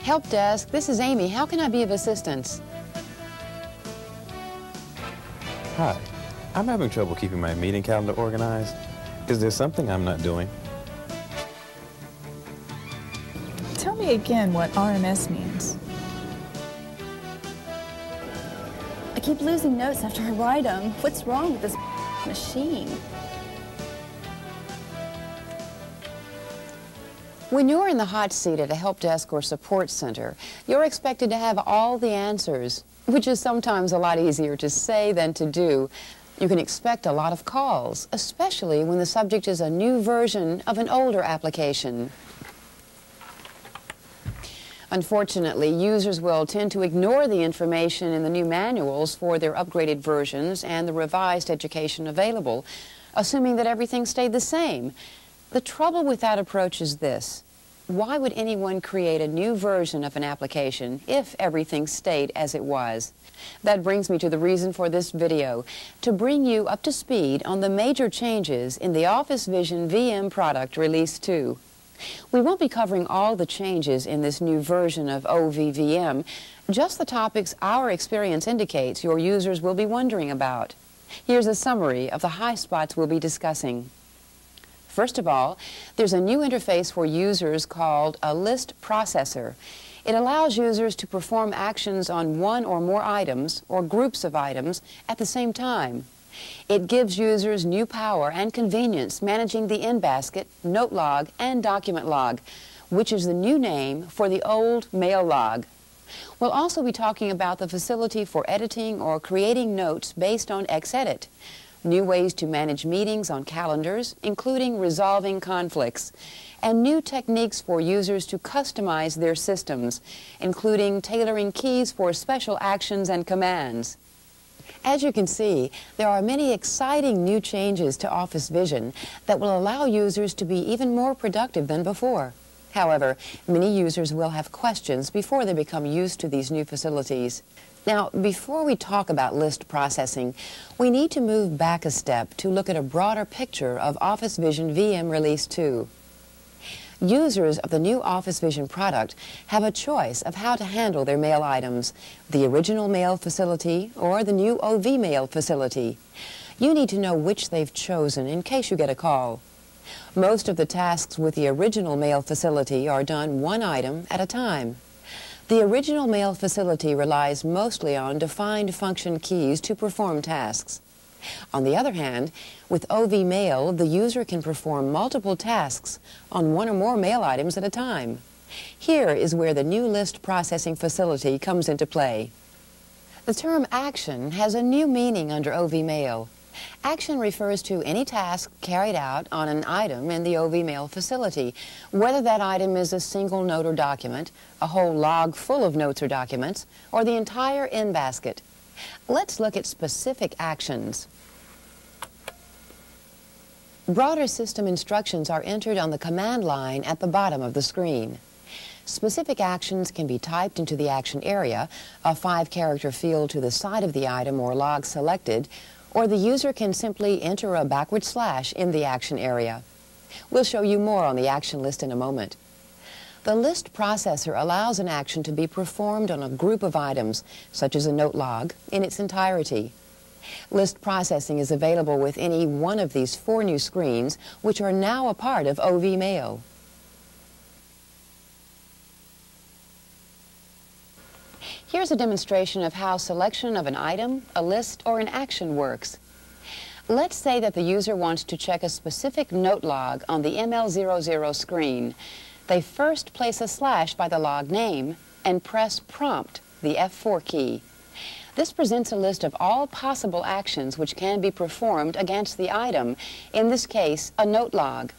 Help Desk, this is Amy. How can I be of assistance? Hi, I'm having trouble keeping my meeting calendar organized. Is there something I'm not doing? Tell me again what RMS means. I keep losing notes after I write them. What's wrong with this machine? When you're in the hot seat at a help desk or support center, you're expected to have all the answers, which is sometimes a lot easier to say than to do. You can expect a lot of calls, especially when the subject is a new version of an older application. Unfortunately, users will tend to ignore the information in the new manuals for their upgraded versions and the revised education available, assuming that everything stayed the same. The trouble with that approach is this. Why would anyone create a new version of an application if everything stayed as it was? That brings me to the reason for this video, to bring you up to speed on the major changes in the OfficeVision VM product Release 2. We won't be covering all the changes in this new version of OVVM, just the topics our experience indicates your users will be wondering about. Here's a summary of the high spots we'll be discussing. First of all, there's a new interface for users called a list processor. It allows users to perform actions on one or more items or groups of items at the same time. It gives users new power and convenience managing the in-basket, note log, and document log, which is the new name for the old mail log. We'll also be talking about the facility for editing or creating notes based on Xedit, new ways to manage meetings on calendars, including resolving conflicts, and new techniques for users to customize their systems, including tailoring keys for special actions and commands. As you can see, there are many exciting new changes to OfficeVision that will allow users to be even more productive than before. However, many users will have questions before they become used to these new facilities. Now, before we talk about list processing, we need to move back a step to look at a broader picture of OfficeVision VM Release 2. Users of the new OfficeVision product have a choice of how to handle their mail items, the original mail facility or the new OV mail facility. You need to know which they've chosen in case you get a call. Most of the tasks with the original mail facility are done one item at a time. The original mail facility relies mostly on defined function keys to perform tasks. On the other hand, with OV Mail, the user can perform multiple tasks on one or more mail items at a time. Here is where the new list processing facility comes into play. The term action has a new meaning under OV Mail. Action refers to any task carried out on an item in the OV Mail facility, whether that item is a single note or document, a whole log full of notes or documents, or the entire in-basket. Let's look at specific actions. Broader system instructions are entered on the command line at the bottom of the screen. Specific actions can be typed into the action area, a 5-character field to the side of the item or log selected, or the user can simply enter a backward slash in the action area. We'll show you more on the action list in a moment. The list processor allows an action to be performed on a group of items, such as a note log, in its entirety. List processing is available with any one of these 4 new screens, which are now a part of OV Mail. Here's a demonstration of how selection of an item, a list, or an action works. Let's say that the user wants to check a specific note log on the ML00 screen. They first place a slash by the log name and press Prompt, the F4 key. This presents a list of all possible actions which can be performed against the item, in this case, a note log.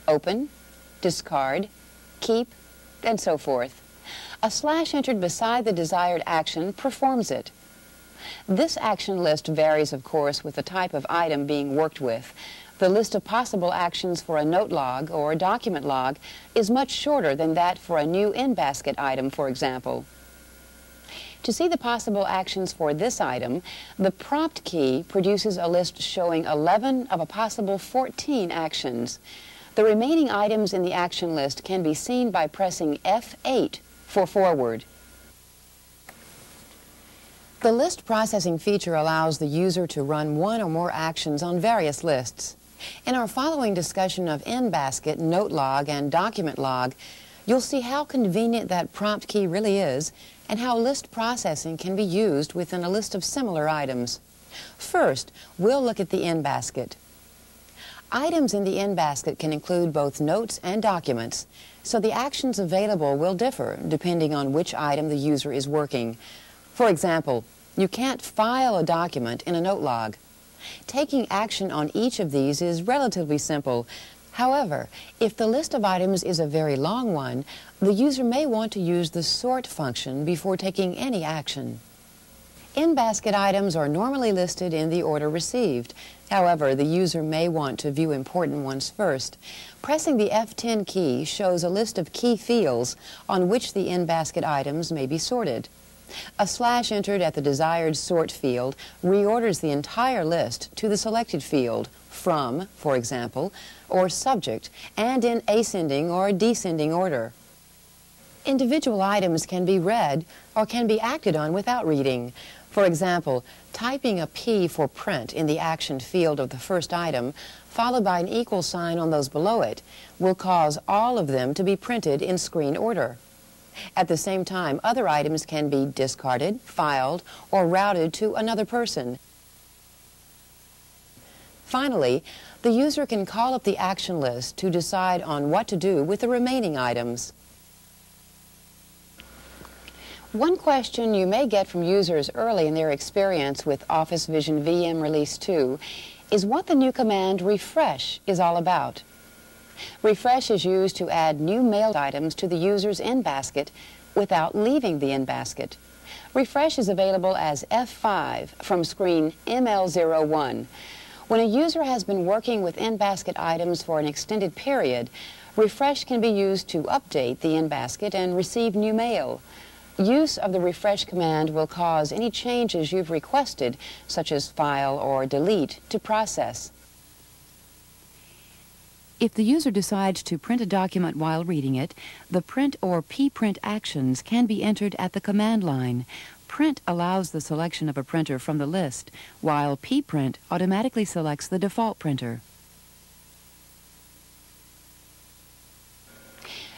Open, discard, keep, and so forth. A slash entered beside the desired action performs it. This action list varies, of course, with the type of item being worked with. The list of possible actions for a note log or a document log is much shorter than that for a new in-basket item, for example. To see the possible actions for this item, the Prompt key produces a list showing 11 of a possible 14 actions. The remaining items in the action list can be seen by pressing F8 for forward. The list processing feature allows the user to run one or more actions on various lists. In our following discussion of in-basket, note log, and document log, you'll see how convenient that prompt key really is and how list processing can be used within a list of similar items. First, we'll look at the in-basket. Items in the in-basket can include both notes and documents, so the actions available will differ depending on which item the user is working. For example, you can't file a document in a note log. Taking action on each of these is relatively simple. However, if the list of items is a very long one, the user may want to use the sort function before taking any action. In-basket items are normally listed in the order received. However, the user may want to view important ones first. Pressing the F10 key shows a list of key fields on which the in-basket items may be sorted. A slash entered at the desired sort field reorders the entire list to the selected field, from, for example, or subject, and in ascending or descending order. Individual items can be read or can be acted on without reading. For example, typing a P for print in the action field of the first item, followed by an equal sign on those below it, will cause all of them to be printed in screen order. At the same time, other items can be discarded, filed, or routed to another person. Finally, the user can call up the action list to decide on what to do with the remaining items. One question you may get from users early in their experience with OfficeVision VM Release 2 is what the new command refresh is all about. Refresh is used to add new mailed items to the user's in-basket without leaving the in-basket. Refresh is available as F5 from screen ML01. When a user has been working with in-basket items for an extended period, refresh can be used to update the in-basket and receive new mail. Use of the refresh command will cause any changes you've requested, such as file or delete, to process. If the user decides to print a document while reading it, the print or p-print actions can be entered at the command line. Print allows the selection of a printer from the list, while p-print automatically selects the default printer.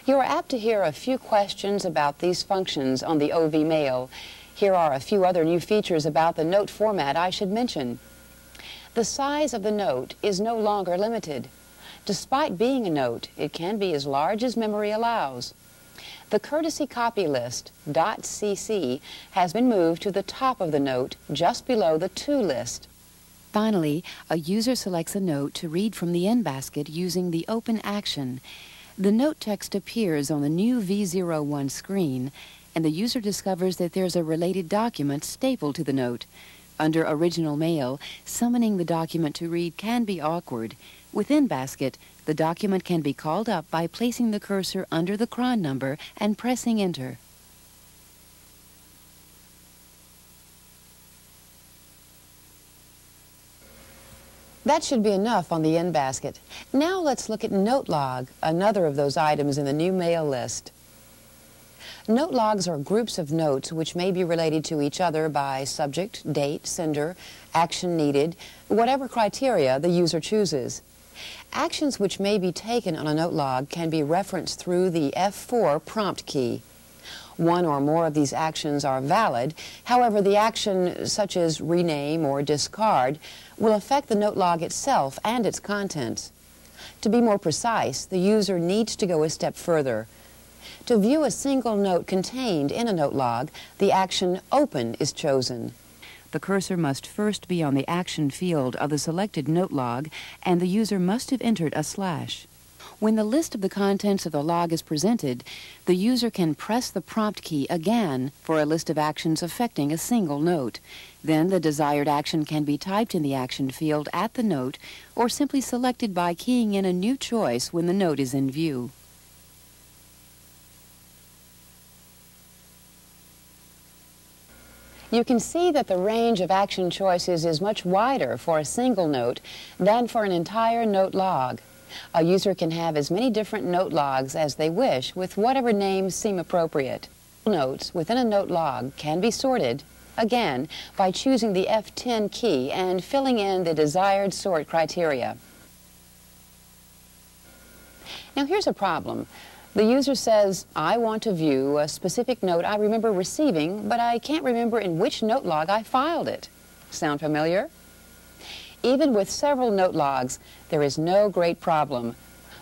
You are apt to hear a few questions about these functions on the OV Mail. Here are a few other new features about the note format I should mention. The size of the note is no longer limited. Despite being a note, it can be as large as memory allows. The courtesy copy list, .cc, has been moved to the top of the note, just below the to list. Finally, a user selects a note to read from the in-basket using the open action. The note text appears on the new V01 screen, and the user discovers that there's a related document stapled to the note. Under Original Mail, summoning the document to read can be awkward. With in-basket, the document can be called up by placing the cursor under the cron number and pressing Enter. That should be enough on the in-basket. Now let's look at note log, another of those items in the new mail list. Note logs are groups of notes which may be related to each other by subject, date, sender, action needed, whatever criteria the user chooses. Actions which may be taken on a note log can be referenced through the F4 prompt key. One or more of these actions are valid. However, the action such as rename or discard will affect the note log itself and its contents. To be more precise, the user needs to go a step further. To view a single note contained in a note log, the action Open is chosen. The cursor must first be on the action field of the selected note log, and the user must have entered a slash. When the list of the contents of the log is presented, the user can press the prompt key again for a list of actions affecting a single note. Then the desired action can be typed in the action field at the note or simply selected by keying in a new choice when the note is in view. You can see that the range of action choices is much wider for a single note than for an entire note log. A user can have as many different note logs as they wish with whatever names seem appropriate. Notes within a note log can be sorted, again, by choosing the F10 key and filling in the desired sort criteria. Now here's a problem. The user says, I want to view a specific note I remember receiving, but I can't remember in which note log I filed it. Sound familiar? Even with several note logs, there is no great problem.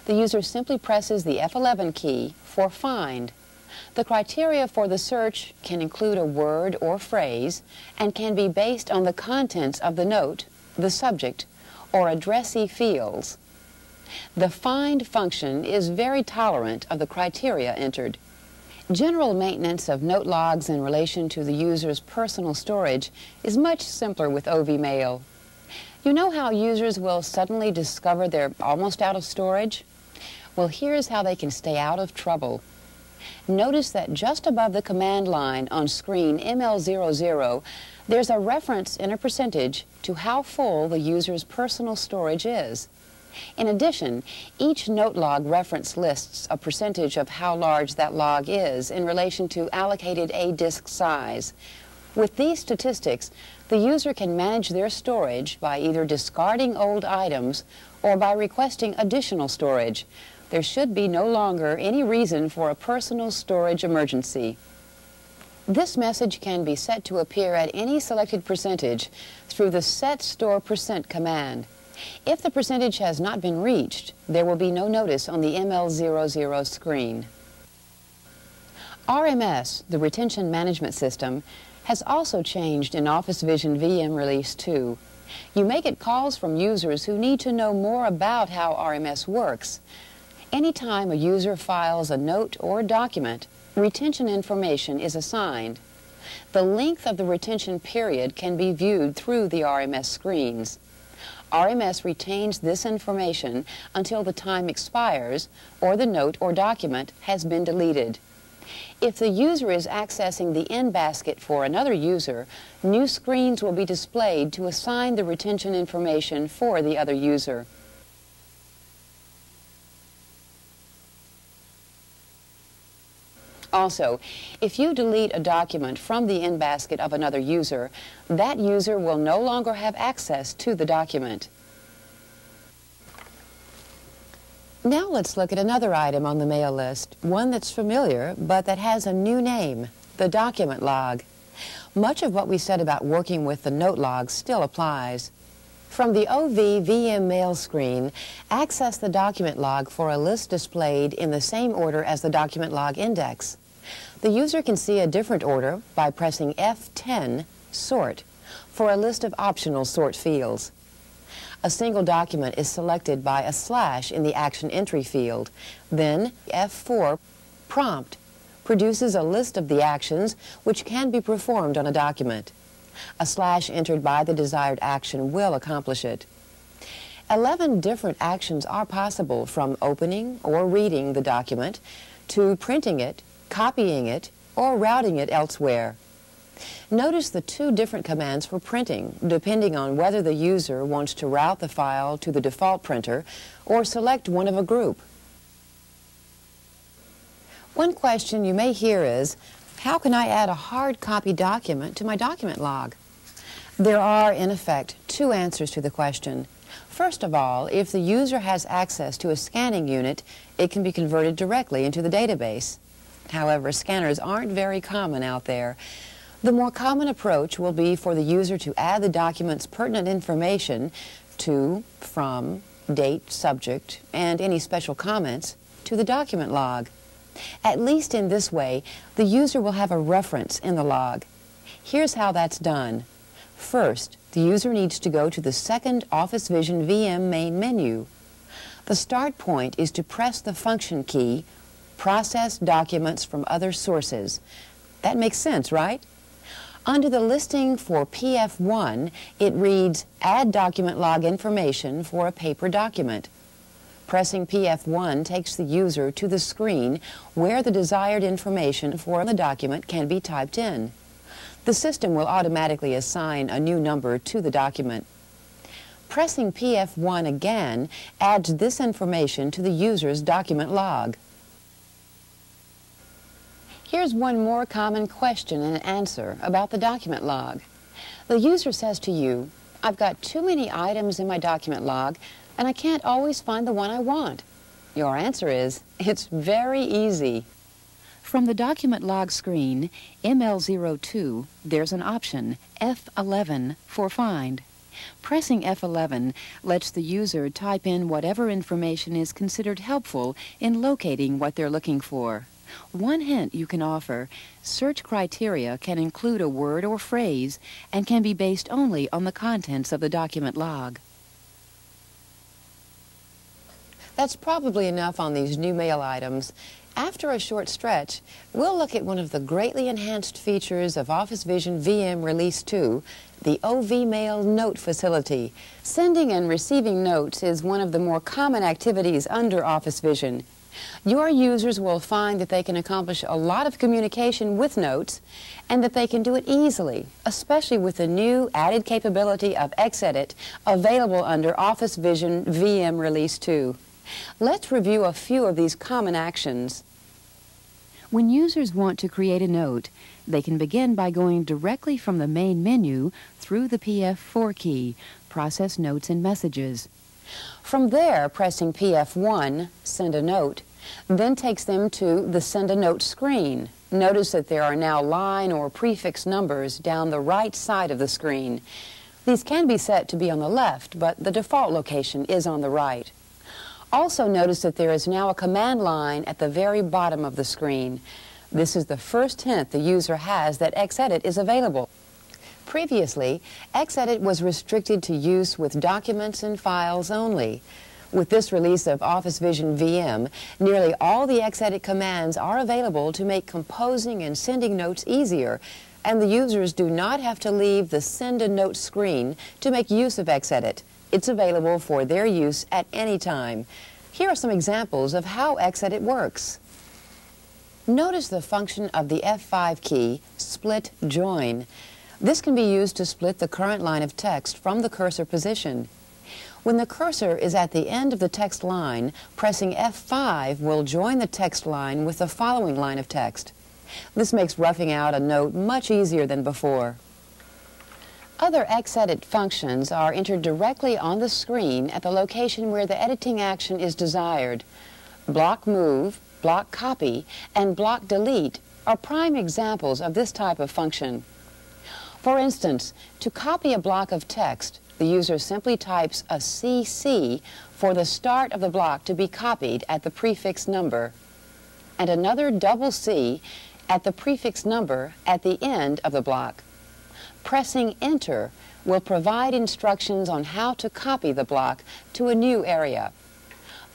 The user simply presses the F11 key for Find. The criteria for the search can include a word or phrase and can be based on the contents of the note, the subject, or addressee fields. The Find function is very tolerant of the criteria entered. General maintenance of note logs in relation to the user's personal storage is much simpler with OV-Mail. You know how users will suddenly discover they're almost out of storage? Well, here's how they can stay out of trouble. Notice that just above the command line on screen ML00, there's a reference in a percentage to how full the user's personal storage is. In addition, each note log reference lists a percentage of how large that log is in relation to allocated a disk size. With these statistics, the user can manage their storage by either discarding old items or by requesting additional storage. There should be no longer any reason for a personal storage emergency. This message can be set to appear at any selected percentage through the Set Store Percent command. If the percentage has not been reached, there will be no notice on the ML00 screen. RMS, the Retention Management System, has also changed in OfficeVision VM Release 2. You may get calls from users who need to know more about how RMS works. Anytime a user files a note or document, retention information is assigned. The length of the retention period can be viewed through the RMS screens. RMS retains this information until the time expires or the note or document has been deleted. If the user is accessing the in-basket for another user, new screens will be displayed to assign the retention information for the other user. Also, if you delete a document from the in-basket of another user, that user will no longer have access to the document. Now let's look at another item on the mail list, one that's familiar, but that has a new name, the document log. Much of what we said about working with the note log still applies. From the OV VM Mail screen, access the document log for a list displayed in the same order as the document log index. The user can see a different order by pressing F10, Sort, for a list of optional sort fields. A single document is selected by a slash in the Action Entry field. Then F4, Prompt, produces a list of the actions which can be performed on a document. A slash entered by the desired action will accomplish it. 11 different actions are possible, from opening or reading the document to printing it, copying it, or routing it elsewhere. Notice the two different commands for printing, depending on whether the user wants to route the file to the default printer or select one of a group. One question you may hear is, how can I add a hard copy document to my document log? There are, in effect, two answers to the question. First of all, if the user has access to a scanning unit, it can be converted directly into the database. However, scanners aren't very common out there. The more common approach will be for the user to add the document's pertinent information to, from, date, subject, and any special comments to the document log. At least in this way, the user will have a reference in the log. Here's how that's done. First, the user needs to go to the second OfficeVision VM main menu. The start point is to press the function key, Process Documents from Other Sources. That makes sense, right? Under the listing for PF1, it reads Add Document Log Information for a paper document. Pressing PF1 takes the user to the screen where the desired information for the document can be typed in. The system will automatically assign a new number to the document. Pressing PF1 again adds this information to the user's document log. Here's one more common question and answer about the document log. The user says to you, "I've got too many items in my document log, and I can't always find the one I want." Your answer is, it's very easy. From the document log screen, ML02, there's an option, F11, for Find. Pressing F11 lets the user type in whatever information is considered helpful in locating what they're looking for. One hint you can offer, search criteria can include a word or phrase and can be based only on the contents of the document log. That's probably enough on these new mail items. After a short stretch, we'll look at one of the greatly enhanced features of OfficeVision VM Release 2, the OV-Mail Note Facility. Sending and receiving notes is one of the more common activities under OfficeVision. Your users will find that they can accomplish a lot of communication with notes and that they can do it easily, especially with the new added capability of Xedit available under OfficeVision VM Release 2. Let's review a few of these common actions. When users want to create a note, they can begin by going directly from the main menu through the PF4 key, Process Notes and Messages. From there, pressing PF1, Send a Note, then takes them to the Send a Note screen. Notice that there are now line or prefix numbers down the right side of the screen. These can be set to be on the left, but the default location is on the right. Also notice that there is now a command line at the very bottom of the screen. This is the first hint the user has that Xedit is available. Previously, Xedit was restricted to use with documents and files only. With this release of OfficeVision VM, nearly all the Xedit commands are available to make composing and sending notes easier, and the users do not have to leave the Send a Note screen to make use of Xedit. It's available for their use at any time. Here are some examples of how Xedit works. Notice the function of the F5 key, Split Join. This can be used to split the current line of text from the cursor position. When the cursor is at the end of the text line, pressing F5 will join the text line with the following line of text. This makes roughing out a note much easier than before. Other Xedit functions are entered directly on the screen at the location where the editing action is desired. Block Move, Block Copy, and Block Delete are prime examples of this type of function. For instance, to copy a block of text, the user simply types a CC for the start of the block to be copied at the prefix number, and another double C at the prefix number at the end of the block. Pressing Enter will provide instructions on how to copy the block to a new area.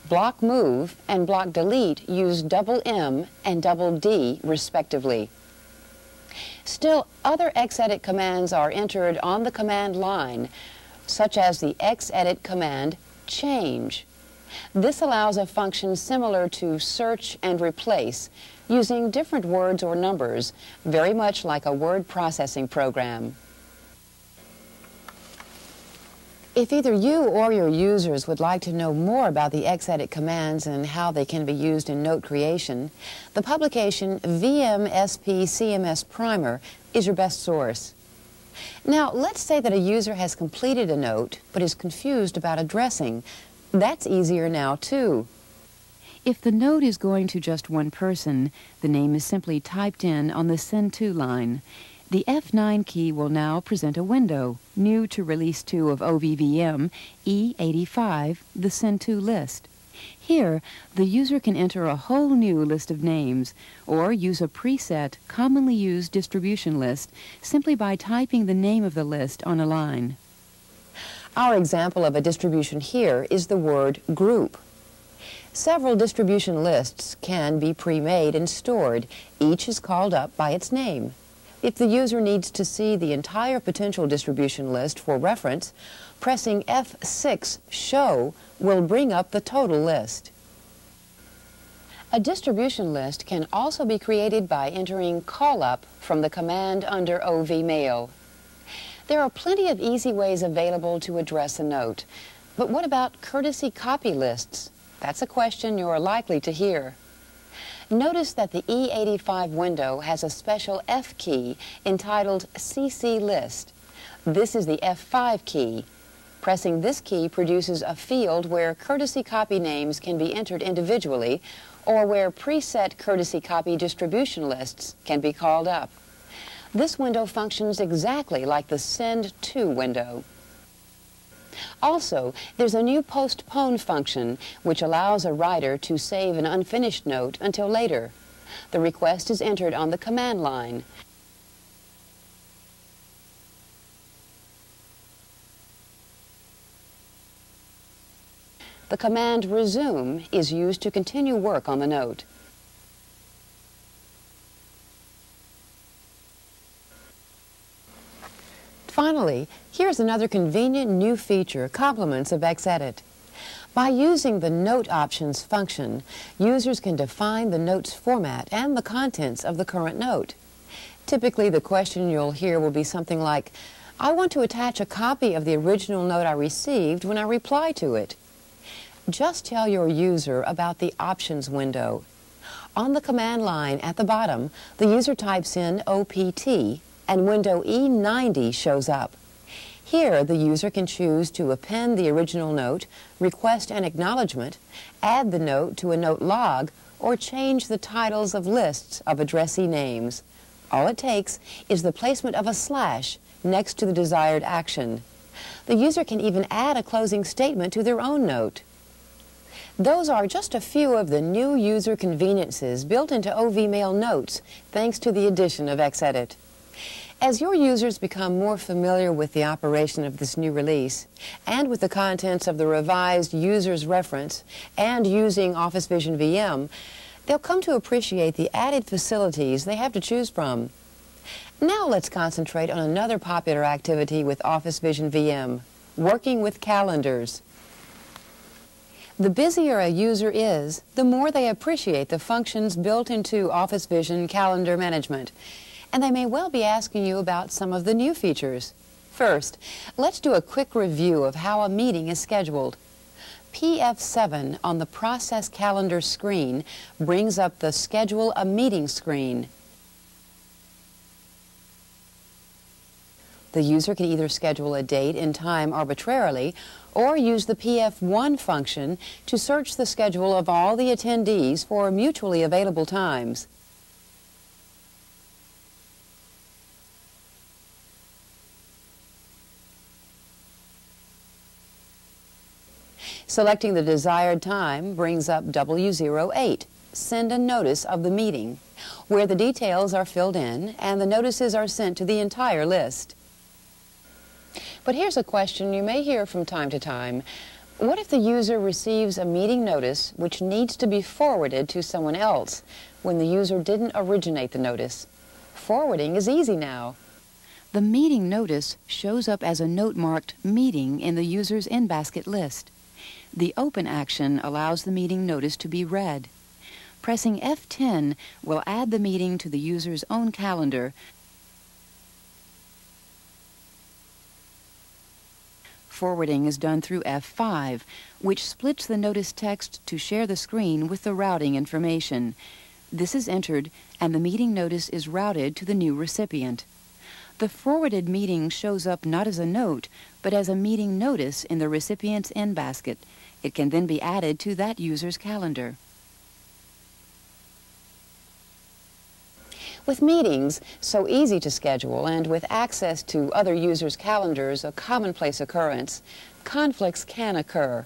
Block Move and Block Delete use double M and double D respectively. Still, other Xedit commands are entered on the command line, such as the Xedit command Change. This allows a function similar to Search and Replace, using different words or numbers, very much like a word processing program. If either you or your users would like to know more about the Xedit commands and how they can be used in note creation, the publication VM-SP CMS Primer is your best source. Now, let's say that a user has completed a note but is confused about addressing. That's easier now, too. If the note is going to just one person, the name is simply typed in on the Send To line. The F9 key will now present a window, new to Release 2 of OVVM, E85, the Send To list. Here, the user can enter a whole new list of names, or use a preset, commonly used distribution list, simply by typing the name of the list on a line. Our example of a distribution here is the word group. Several distribution lists can be pre-made and stored. Each is called up by its name. If the user needs to see the entire potential distribution list for reference, pressing F6 Show will bring up the total list. A distribution list can also be created by entering Call Up from the command under OV Mail. There are plenty of easy ways available to address a note. But what about courtesy copy lists? That's a question you're likely to hear. Notice that the E85 window has a special F key entitled CC List. This is the F5 key. Pressing this key produces a field where courtesy copy names can be entered individually or where preset courtesy copy distribution lists can be called up. This window functions exactly like the Send To window. Also, there's a new postpone function which allows a writer to save an unfinished note until later. The request is entered on the command line. The command Resume is used to continue work on the note. Finally, here's another convenient new feature, compliments of Xedit. By using the Note Options function, users can define the note's format and the contents of the current note. Typically, the question you'll hear will be something like, I want to attach a copy of the original note I received when I reply to it. Just tell your user about the Options window. On the command line at the bottom, the user types in OPT, and window E90 shows up. Here, the user can choose to append the original note, request an acknowledgement, add the note to a note log, or change the titles of lists of addressee names. All it takes is the placement of a slash next to the desired action. The user can even add a closing statement to their own note. Those are just a few of the new user conveniences built into OVMail Notes, thanks to the addition of Xedit. As your users become more familiar with the operation of this new release, and with the contents of the revised user's reference, and using OfficeVision VM, they'll come to appreciate the added facilities they have to choose from. Now let's concentrate on another popular activity with OfficeVision VM, working with calendars. The busier a user is, the more they appreciate the functions built into OfficeVision Calendar Management. And they may well be asking you about some of the new features. First, let's do a quick review of how a meeting is scheduled. PF7 on the Process Calendar screen brings up the Schedule a Meeting screen. The user can either schedule a date and time arbitrarily or use the PF1 function to search the schedule of all the attendees for mutually available times. Selecting the desired time brings up W08, Send a Notice of the Meeting, where the details are filled in and the notices are sent to the entire list. But here's a question you may hear from time to time. What if the user receives a meeting notice which needs to be forwarded to someone else when the user didn't originate the notice? Forwarding is easy now. The meeting notice shows up as a note marked Meeting in the user's in-basket list. The Open action allows the meeting notice to be read. Pressing F10 will add the meeting to the user's own calendar. Forwarding is done through F5, which splits the notice text to share the screen with the routing information. This is entered, and the meeting notice is routed to the new recipient. The forwarded meeting shows up not as a note, but as a meeting notice in the recipient's in-basket. It can then be added to that user's calendar. With meetings so easy to schedule and with access to other users' calendars a commonplace occurrence, conflicts can occur.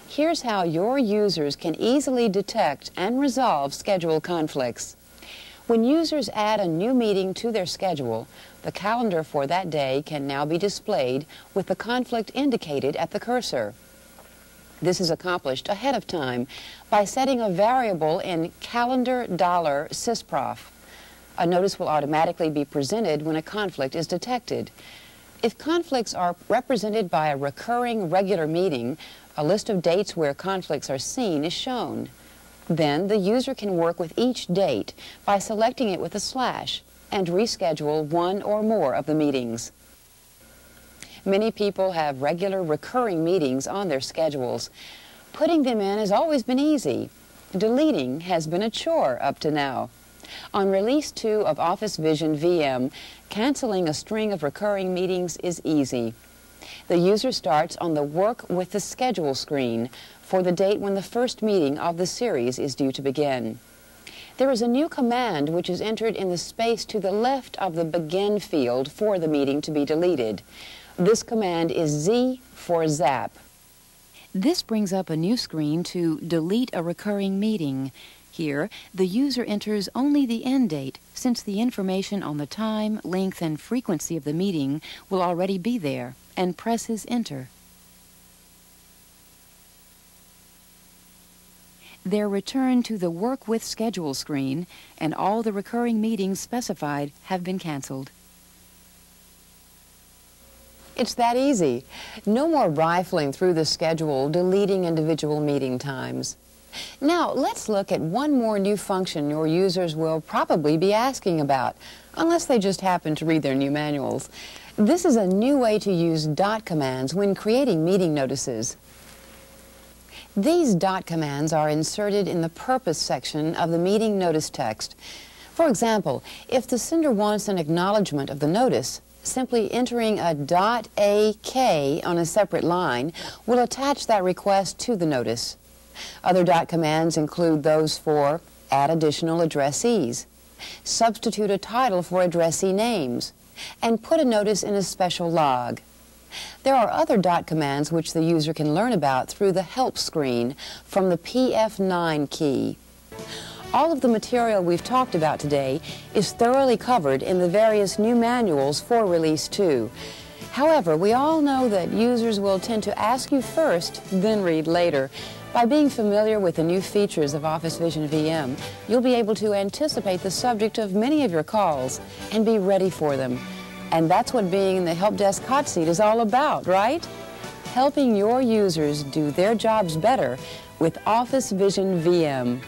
Here's how your users can easily detect and resolve schedule conflicts. When users add a new meeting to their schedule, the calendar for that day can now be displayed with the conflict indicated at the cursor. This is accomplished ahead of time by setting a variable in calendar $sysprof. A notice will automatically be presented when a conflict is detected. If conflicts are represented by a recurring regular meeting, a list of dates where conflicts are seen is shown. Then the user can work with each date by selecting it with a slash and reschedule one or more of the meetings. Many people have regular recurring meetings on their schedules. Putting them in has always been easy. Deleting has been a chore up to now. On Release 2 of OfficeVision VM, canceling a string of recurring meetings is easy. The user starts on the Work with the Schedule screen for the date when the first meeting of the series is due to begin. There is a new command which is entered in the space to the left of the Begin field for the meeting to be deleted. This command is Z for Zap. This brings up a new screen to delete a recurring meeting. Here, the user enters only the end date, since the information on the time, length, and frequency of the meeting will already be there, and presses Enter. They're returned to the Work with Schedule screen, and all the recurring meetings specified have been canceled. It's that easy. No more rifling through the schedule, deleting individual meeting times. Now, let's look at one more new function your users will probably be asking about, unless they just happen to read their new manuals. This is a new way to use dot commands when creating meeting notices. These dot commands are inserted in the Purpose section of the meeting notice text. For example, if the sender wants an acknowledgement of the notice, simply entering a .AK on a separate line will attach that request to the notice. Other dot commands include those for add additional addressees, substitute a title for addressee names, and put a notice in a special log. There are other dot commands which the user can learn about through the Help screen from the PF9 key. All of the material we've talked about today is thoroughly covered in the various new manuals for Release 2. However, we all know that users will tend to ask you first, then read later. By being familiar with the new features of OfficeVision VM, you'll be able to anticipate the subject of many of your calls and be ready for them. And that's what being in the Help Desk hot seat is all about, right? Helping your users do their jobs better with OfficeVision VM.